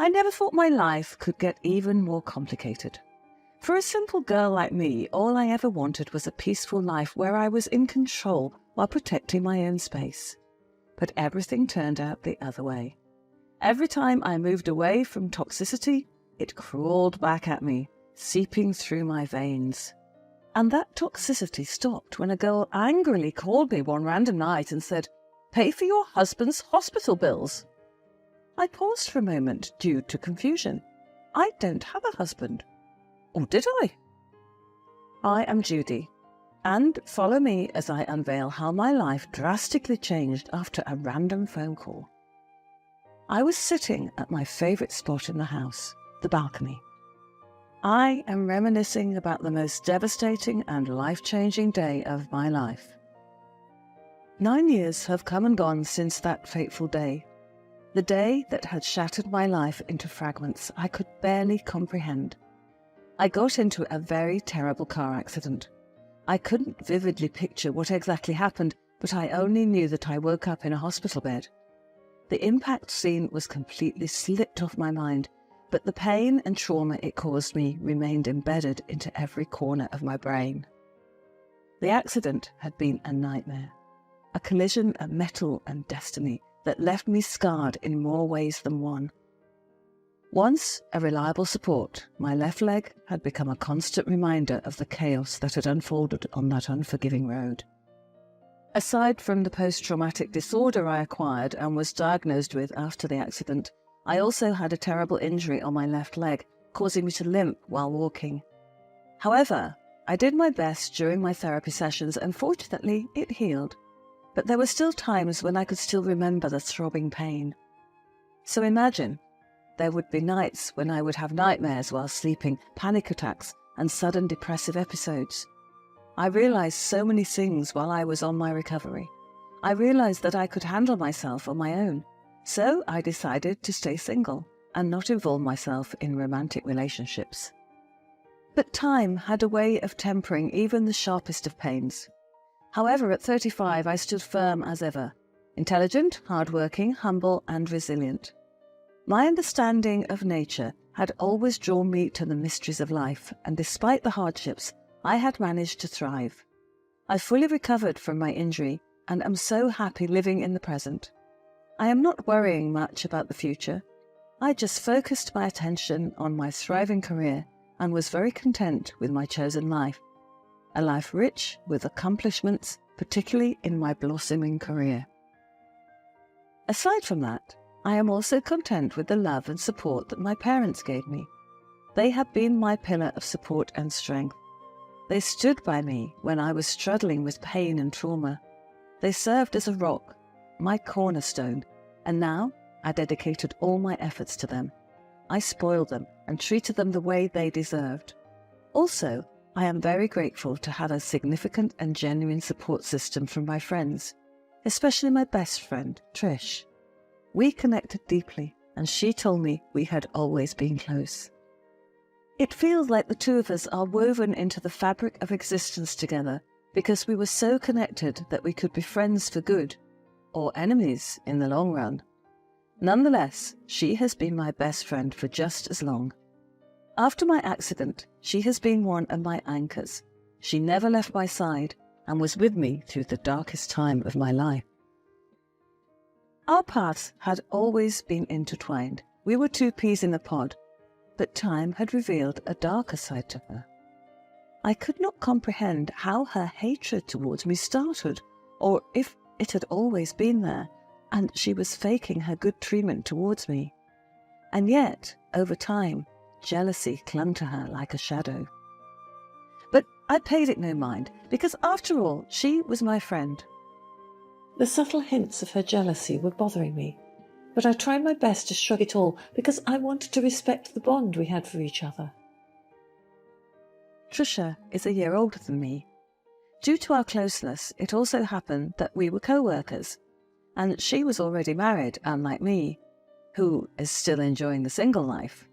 I never thought my life could get even more complicated. For a simple girl like me, all I ever wanted was a peaceful life where I was in control while protecting my own space. But everything turned out the other way. Every time I moved away from toxicity, it crawled back at me, seeping through my veins. And that toxicity stopped when a girl angrily called me one random night and said, "Pay for your husband's hospital bills." I paused for a moment due to confusion. I don't have a husband. Or did I? I am Judy, and follow me as I unveil how my life drastically changed after a random phone call. I was sitting at my favourite spot in the house, the balcony. I am reminiscing about the most devastating and life-changing day of my life. 9 years have come and gone since that fateful day. The day that had shattered my life into fragments I could barely comprehend. I got into a very terrible car accident. I couldn't vividly picture what exactly happened, but I only knew that I woke up in a hospital bed. The impact scene was completely slipped off my mind, but the pain and trauma it caused me remained embedded into every corner of my brain. The accident had been a nightmare, a collision of metal and destiny that left me scarred in more ways than one. Once a reliable support, my left leg had become a constant reminder of the chaos that had unfolded on that unforgiving road. Aside from the post-traumatic disorder I acquired and was diagnosed with after the accident, I also had a terrible injury on my left leg, causing me to limp while walking. However, I did my best during my therapy sessions and fortunately it healed. But there were still times when I could still remember the throbbing pain. So imagine, there would be nights when I would have nightmares while sleeping, panic attacks, and sudden depressive episodes. I realized so many things while I was on my recovery. I realized that I could handle myself on my own, so I decided to stay single and not involve myself in romantic relationships. But time had a way of tempering even the sharpest of pains. However, at 35 I stood firm as ever, intelligent, hardworking, humble and resilient. My understanding of nature had always drawn me to the mysteries of life, and despite the hardships, I had managed to thrive. I fully recovered from my injury and am so happy living in the present. I am not worrying much about the future. I just focused my attention on my thriving career and was very content with my chosen life. A life rich with accomplishments, particularly in my blossoming career. Aside from that, I am also content with the love and support that my parents gave me. They have been my pillar of support and strength. They stood by me when I was struggling with pain and trauma. They served as a rock, my cornerstone, and now I dedicated all my efforts to them. I spoiled them and treated them the way they deserved. Also, I am very grateful to have a significant and genuine support system from my friends, especially my best friend, Trish. We connected deeply, and she told me we had always been close. It feels like the two of us are woven into the fabric of existence together because we were so connected that we could be friends for good, or enemies in the long run. Nonetheless, she has been my best friend for just as long. After my accident, she has been one of my anchors. She never left my side and was with me through the darkest time of my life. Our paths had always been intertwined. We were two peas in a pod, but time had revealed a darker side to her. I could not comprehend how her hatred towards me started, or if it had always been there, and she was faking her good treatment towards me. And yet, over time, jealousy clung to her like a shadow. But I paid it no mind, because after all, she was my friend. The subtle hints of her jealousy were bothering me, but I tried my best to shrug it all because I wanted to respect the bond we had for each other. Trisha is a year older than me. Due to our closeness, it also happened that we were co-workers, and she was already married, unlike me, who is still enjoying the single life.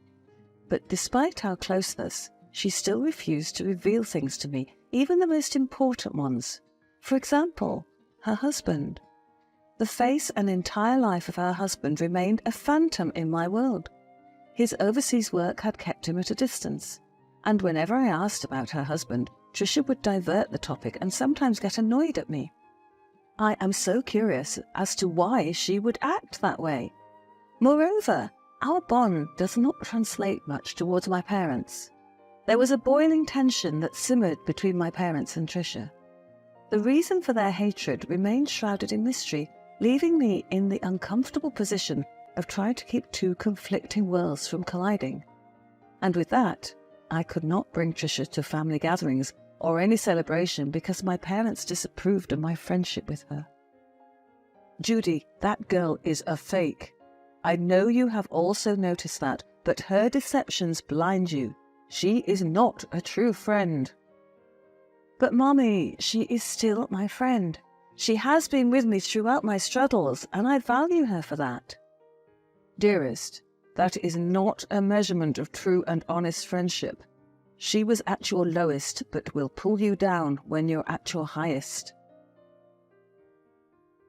But despite our closeness, she still refused to reveal things to me, even the most important ones. For example, her husband. The face and entire life of her husband remained a phantom in my world. His overseas work had kept him at a distance, and whenever I asked about her husband, Tricia would divert the topic and sometimes get annoyed at me. I am so curious as to why she would act that way. Moreover, our bond does not translate much towards my parents. There was a boiling tension that simmered between my parents and Tricia. The reason for their hatred remained shrouded in mystery, leaving me in the uncomfortable position of trying to keep two conflicting worlds from colliding. And with that, I could not bring Tricia to family gatherings or any celebration because my parents disapproved of my friendship with her. Judy, that girl is a fake. I know you have also noticed that, but her deceptions blind you. She is not a true friend. But Mommy, she is still my friend. She has been with me throughout my struggles, and I value her for that. Dearest, that is not a measurement of true and honest friendship. She was at your lowest, but will pull you down when you're at your highest.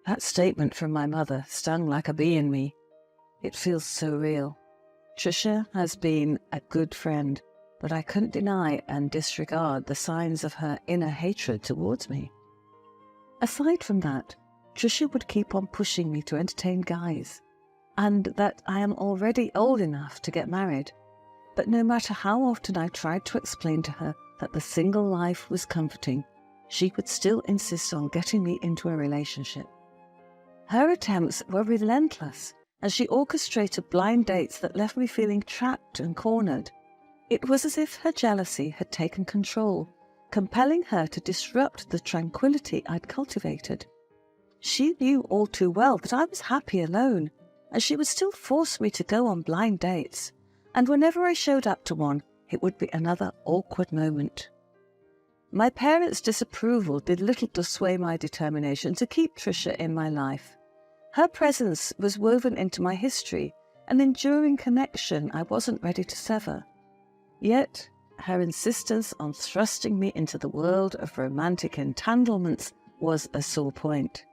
That statement from my mother stung like a bee in me. It feels so real. Tricia has been a good friend, but I couldn't deny and disregard the signs of her inner hatred towards me. Aside from that, Tricia would keep on pushing me to entertain guys, and that I am already old enough to get married. But no matter how often I tried to explain to her that the single life was comforting, she would still insist on getting me into a relationship. Her attempts were relentless, and she orchestrated blind dates that left me feeling trapped and cornered. It was as if her jealousy had taken control, compelling her to disrupt the tranquility I'd cultivated. She knew all too well that I was happy alone, and she would still force me to go on blind dates, and whenever I showed up to one, it would be another awkward moment. My parents' disapproval did little to sway my determination to keep Tricia in my life. Her presence was woven into my history, an enduring connection I wasn't ready to sever. Yet, her insistence on thrusting me into the world of romantic entanglements was a sore point.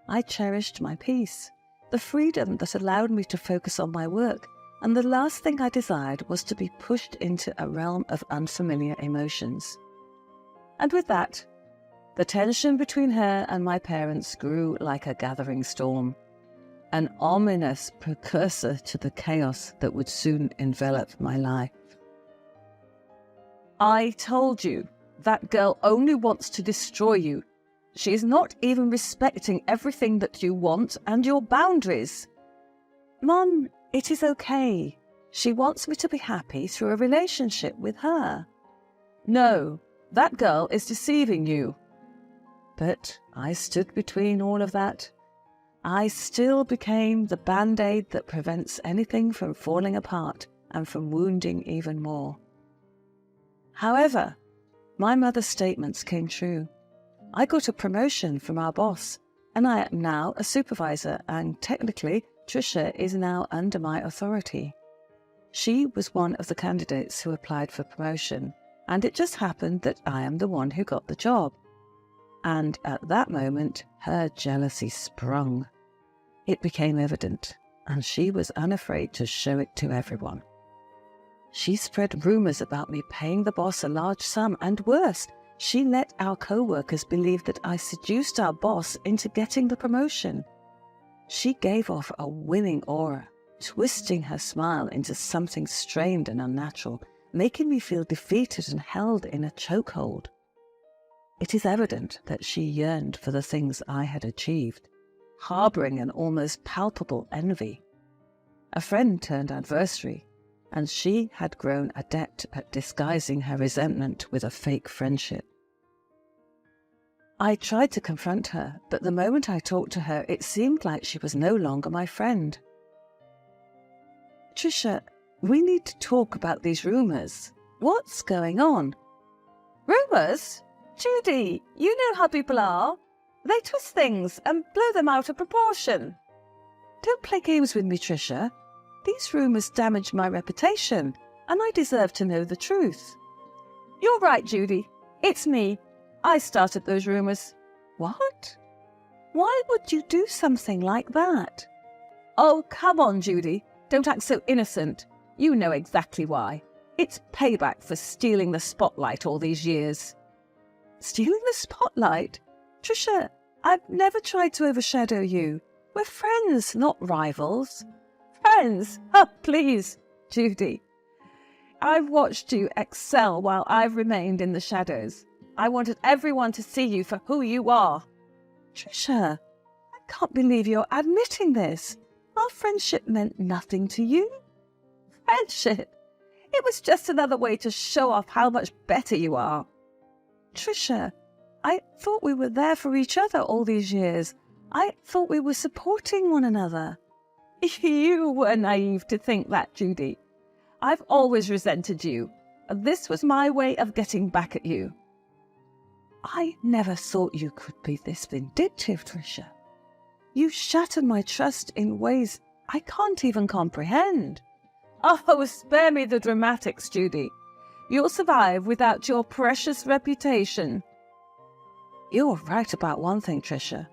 I cherished my peace, the freedom that allowed me to focus on my work, and the last thing I desired was to be pushed into a realm of unfamiliar emotions. And with that, the tension between her and my parents grew like a gathering storm, an ominous precursor to the chaos that would soon envelop my life. I told you, that girl only wants to destroy you. She is not even respecting everything that you want and your boundaries. Mom, it is okay. She wants me to be happy through a relationship with her. No, that girl is deceiving you. But I stood between all of that. I still became the band-aid that prevents anything from falling apart and from wounding even more. However, my mother's statements came true. I got a promotion from our boss, and I am now a supervisor, and technically, Tricia is now under my authority. She was one of the candidates who applied for promotion, and it just happened that I am the one who got the job. And at that moment, her jealousy sprung. It became evident, and she was unafraid to show it to everyone. She spread rumors about me paying the boss a large sum, and worse, she let our co-workers believe that I seduced our boss into getting the promotion. She gave off a winning aura, twisting her smile into something strained and unnatural, making me feel defeated and held in a chokehold. It is evident that she yearned for the things I had achieved, harboring an almost palpable envy. A friend turned adversary, and she had grown adept at disguising her resentment with a fake friendship. I tried to confront her, but the moment I talked to her, it seemed like she was no longer my friend. Tricia, we need to talk about these rumors. What's going on? Rumors? Judy, you know how people are. They twist things and blow them out of proportion. Don't play games with me, Tricia. These rumours damage my reputation, and I deserve to know the truth. You're right, Judy. It's me. I started those rumours. What? Why would you do something like that? Oh, come on, Judy. Don't act so innocent. You know exactly why. It's payback for stealing the spotlight all these years. Stealing the spotlight? Trisha, I've never tried to overshadow you. We're friends, not rivals. Friends? Oh, please, Judy. I've watched you excel while I've remained in the shadows. I wanted everyone to see you for who you are. Trisha, I can't believe you're admitting this. Our friendship meant nothing to you. Friendship? It was just another way to show off how much better you are. Trisha, I thought we were there for each other all these years. I thought we were supporting one another. You were naive to think that, Judy. I've always resented you. This was my way of getting back at you. I never thought you could be this vindictive, Trisha. You shattered my trust in ways I can't even comprehend. Oh, spare me the dramatics, Judy. You'll survive without your precious reputation. You're right about one thing, Trisha.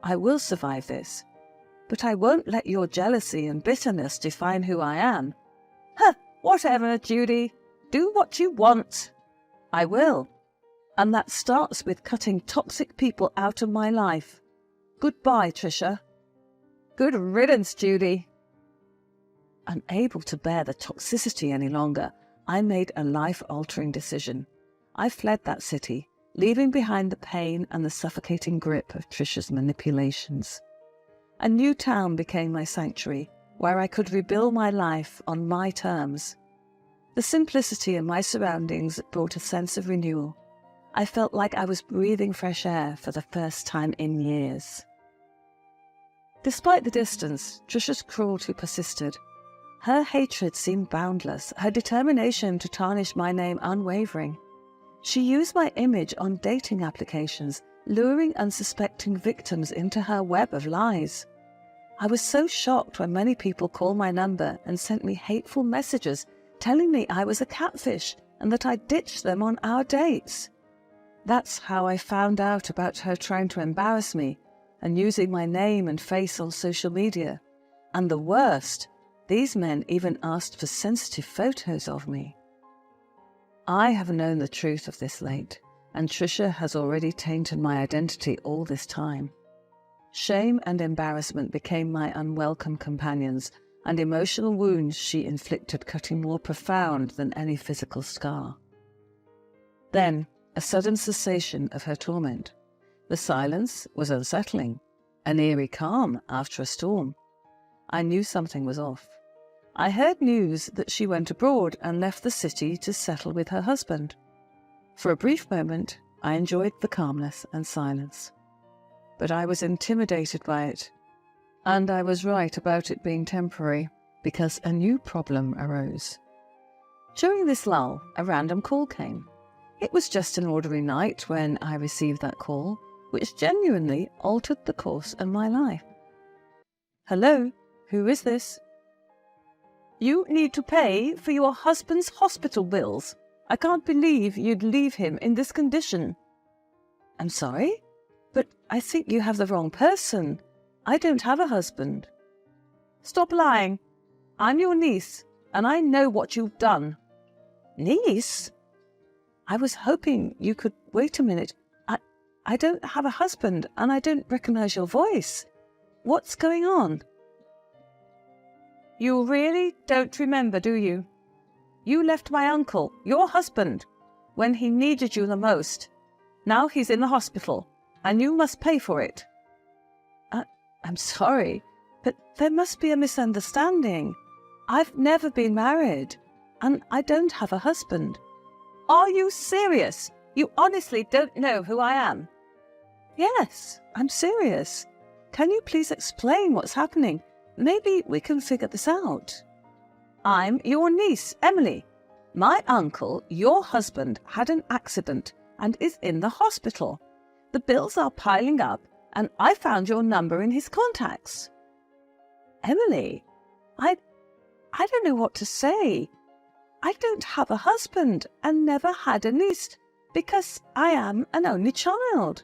I will survive this. But I won't let your jealousy and bitterness define who I am. Huh, whatever, Judy. Do what you want. I will. And that starts with cutting toxic people out of my life. Goodbye, Trisha. Good riddance, Judy. Unable to bear the toxicity any longer, I made a life-altering decision. I fled that city, leaving behind the pain and the suffocating grip of Trisha's manipulations. A new town became my sanctuary, where I could rebuild my life on my terms. The simplicity of my surroundings brought a sense of renewal. I felt like I was breathing fresh air for the first time in years. Despite the distance, Trisha's cruelty persisted. Her hatred seemed boundless, her determination to tarnish my name unwavering. She used my image on dating applications, luring unsuspecting victims into her web of lies. I was so shocked when many people called my number and sent me hateful messages telling me I was a catfish and that I ditched them on our dates. That's how I found out about her trying to embarrass me and using my name and face on social media. And the worst, these men even asked for sensitive photos of me. I have known the truth of this late, and Trisha has already tainted my identity all this time. Shame and embarrassment became my unwelcome companions, and emotional wounds she inflicted cutting more profound than any physical scar. Then, a sudden cessation of her torment. The silence was unsettling, an eerie calm after a storm. I knew something was off. I heard news that she went abroad and left the city to settle with her husband. For a brief moment, I enjoyed the calmness and silence. But I was intimidated by it. And I was right about it being temporary, because a new problem arose. During this lull, a random call came. It was just an ordinary night when I received that call, which genuinely altered the course of my life. Hello, who is this? You need to pay for your husband's hospital bills. I can't believe you'd leave him in this condition. I'm sorry, but I think you have the wrong person. I don't have a husband. Stop lying. I'm your niece, and I know what you've done. Niece? I was hoping you could wait a minute. I don't have a husband, and I don't recognize your voice. What's going on? You really don't remember, do you? You left my uncle, your husband, when he needed you the most. Now he's in the hospital, and you must pay for it. I'm sorry, but there must be a misunderstanding. I've never been married, and I don't have a husband. Are you serious? You honestly don't know who I am? Yes, I'm serious. Can you please explain what's happening? Maybe we can figure this out. I'm your niece, Emily. My uncle, your husband, had an accident and is in the hospital. The bills are piling up, and I found your number in his contacts. Emily, I don't know what to say. I don't have a husband and never had a niece because I am an only child.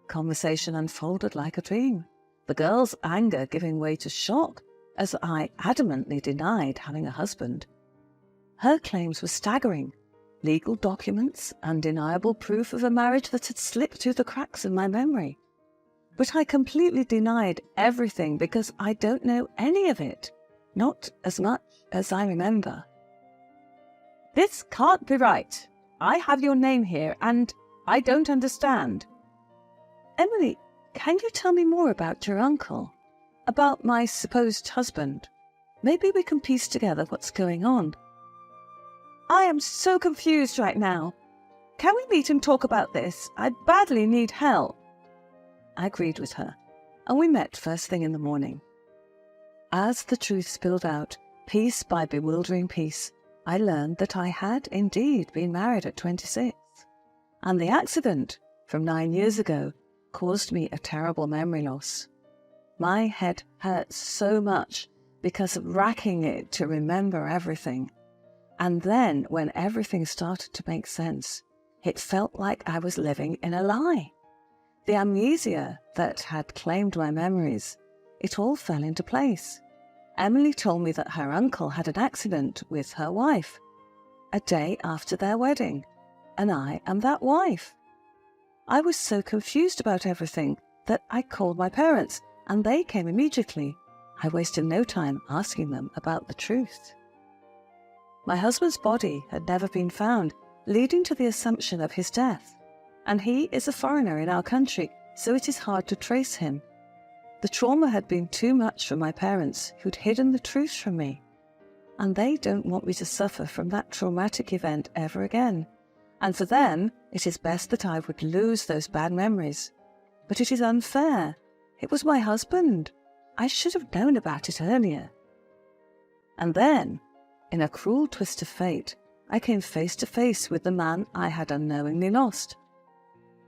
Conversation unfolded like a dream, the girl's anger giving way to shock, as I adamantly denied having a husband. Her claims were staggering. Legal documents, undeniable proof of a marriage that had slipped through the cracks in my memory. But I completely denied everything because I don't know any of it, not as much as I remember. This can't be right. I have your name here, and I don't understand. Emily, can you tell me more about your uncle? About my supposed husband? Maybe we can piece together what's going on. I am so confused right now. Can we meet and talk about this? I badly need help. I agreed with her, and we met first thing in the morning. As the truth spilled out, piece by bewildering piece, I learned that I had indeed been married at 26, and the accident from 9 years ago caused me a terrible memory loss. My head hurt so much because of racking it to remember everything. And then, when everything started to make sense, it felt like I was living in a lie. The amnesia that had claimed my memories, it all fell into place. Emily told me that her uncle had an accident with her wife, a day after their wedding, and I am that wife. I was so confused about everything that I called my parents, and they came immediately. I wasted no time asking them about the truth. My husband's body had never been found, leading to the assumption of his death, and he is a foreigner in our country, so it is hard to trace him. The trauma had been too much for my parents, who'd hidden the truth from me, and they don't want me to suffer from that traumatic event ever again. And for them, it is best that I would lose those bad memories. But it is unfair. It was my husband. I should have known about it earlier. And then, in a cruel twist of fate, I came face to face with the man I had unknowingly lost.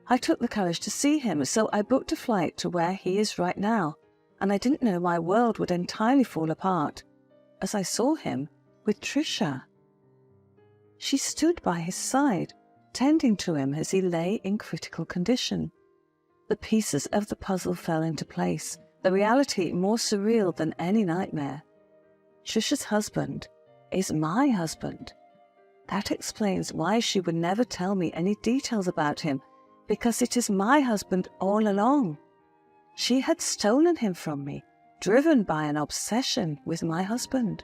I took the courage to see him, so I booked a flight to where he is right now, and I didn't know my world would entirely fall apart as I saw him with Trisha. She stood by his side, tending to him as he lay in critical condition. The pieces of the puzzle fell into place, the reality more surreal than any nightmare. Trisha's husband is my husband. That explains why she would never tell me any details about him, because it is my husband all along. She had stolen him from me, driven by an obsession with my husband.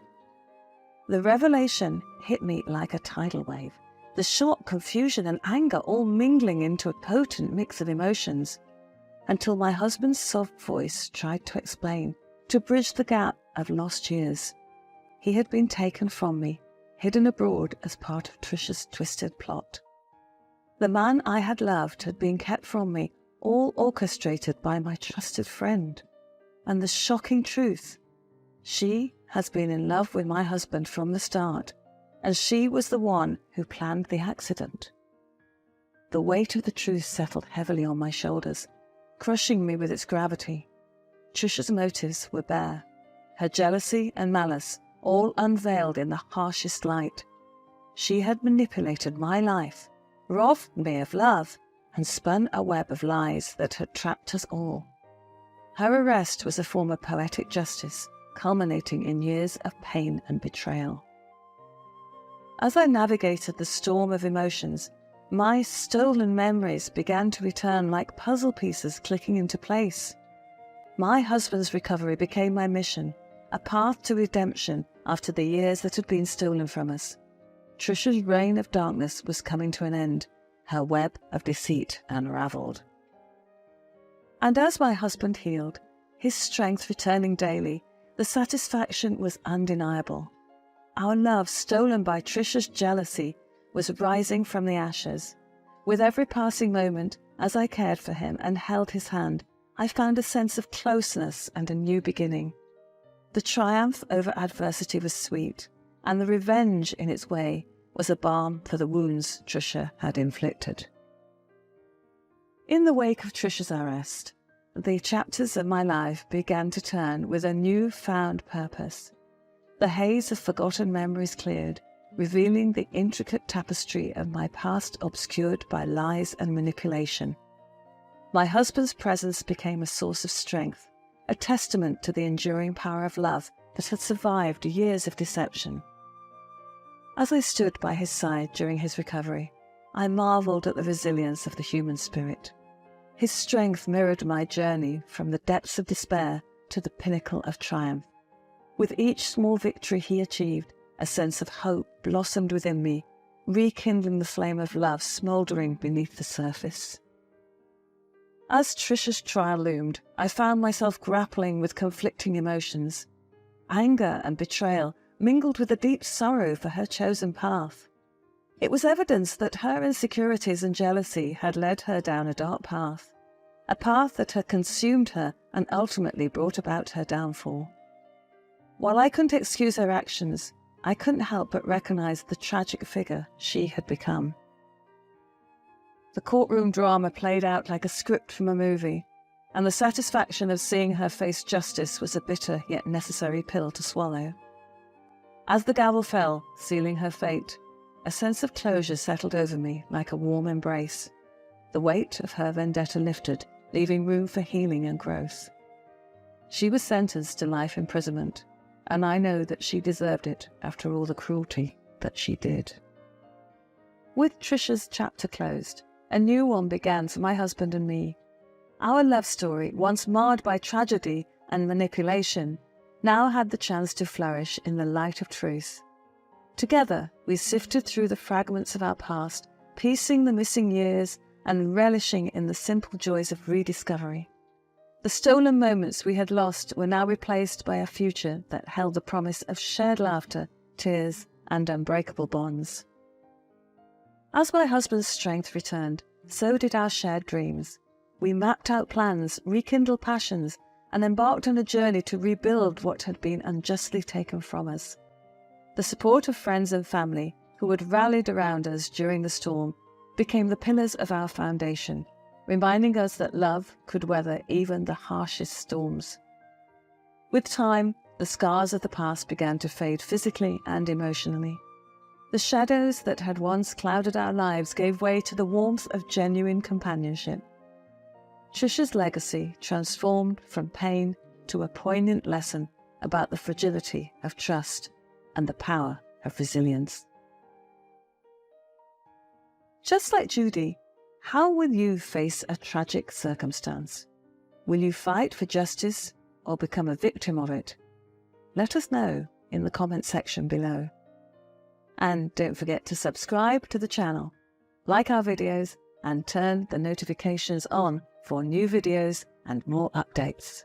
The revelation hit me like a tidal wave, the shock, confusion, and anger all mingling into a potent mix of emotions, until my husband's soft voice tried to explain, to bridge the gap of lost years. He had been taken from me, hidden abroad as part of Trisha's twisted plot. The man I had loved had been kept from me, all orchestrated by my trusted friend. And the shocking truth, she has been in love with my husband from the start, and she was the one who planned the accident. The weight of the truth settled heavily on my shoulders, crushing me with its gravity. Trisha's motives were bare, her jealousy and malice all unveiled in the harshest light. She had manipulated my life, robbed me of love, and spun a web of lies that had trapped us all. Her arrest was a form of poetic justice, culminating in years of pain and betrayal. As I navigated the storm of emotions, my stolen memories began to return like puzzle pieces clicking into place. My husband's recovery became my mission, a path to redemption after the years that had been stolen from us. Trisha's reign of darkness was coming to an end, her web of deceit unravelled. And as my husband healed, his strength returning daily, the satisfaction was undeniable. Our love, stolen by Trisha's jealousy, was rising from the ashes. With every passing moment, as I cared for him and held his hand, I found a sense of closeness and a new beginning. The triumph over adversity was sweet, and the revenge in its way was a balm for the wounds Trisha had inflicted. In the wake of Trisha's arrest, the chapters of my life began to turn with a new-found purpose. The haze of forgotten memories cleared, revealing the intricate tapestry of my past obscured by lies and manipulation. My husband's presence became a source of strength, a testament to the enduring power of love that had survived years of deception. As I stood by his side during his recovery, I marvelled at the resilience of the human spirit. His strength mirrored my journey from the depths of despair to the pinnacle of triumph. With each small victory he achieved, a sense of hope blossomed within me, rekindling the flame of love smouldering beneath the surface. As Trisha's trial loomed, I found myself grappling with conflicting emotions. Anger and betrayal mingled with a deep sorrow for her chosen path. It was evidence that her insecurities and jealousy had led her down a dark path, a path that had consumed her and ultimately brought about her downfall. While I couldn't excuse her actions, I couldn't help but recognize the tragic figure she had become. The courtroom drama played out like a script from a movie, and the satisfaction of seeing her face justice was a bitter yet necessary pill to swallow. As the gavel fell, sealing her fate, a sense of closure settled over me like a warm embrace. The weight of her vendetta lifted, leaving room for healing and growth. She was sentenced to life imprisonment, and I know that she deserved it after all the cruelty that she did. With Trisha's chapter closed, a new one began for my husband and me. Our love story, once marred by tragedy and manipulation, now had the chance to flourish in the light of truth. Together, we sifted through the fragments of our past, piecing the missing years and relishing in the simple joys of rediscovery. The stolen moments we had lost were now replaced by a future that held the promise of shared laughter, tears, and unbreakable bonds. As my husband's strength returned, so did our shared dreams. We mapped out plans, rekindled passions, and embarked on a journey to rebuild what had been unjustly taken from us. The support of friends and family, who had rallied around us during the storm, became the pillars of our foundation, reminding us that love could weather even the harshest storms. With time, the scars of the past began to fade physically and emotionally. The shadows that had once clouded our lives gave way to the warmth of genuine companionship. Trisha's legacy transformed from pain to a poignant lesson about the fragility of trust and the power of resilience. Just like Judy, how will you face a tragic circumstance? Will you fight for justice or become a victim of it? Let us know in the comment section below. And don't forget to subscribe to the channel, like our videos, and turn the notifications on for new videos and more updates.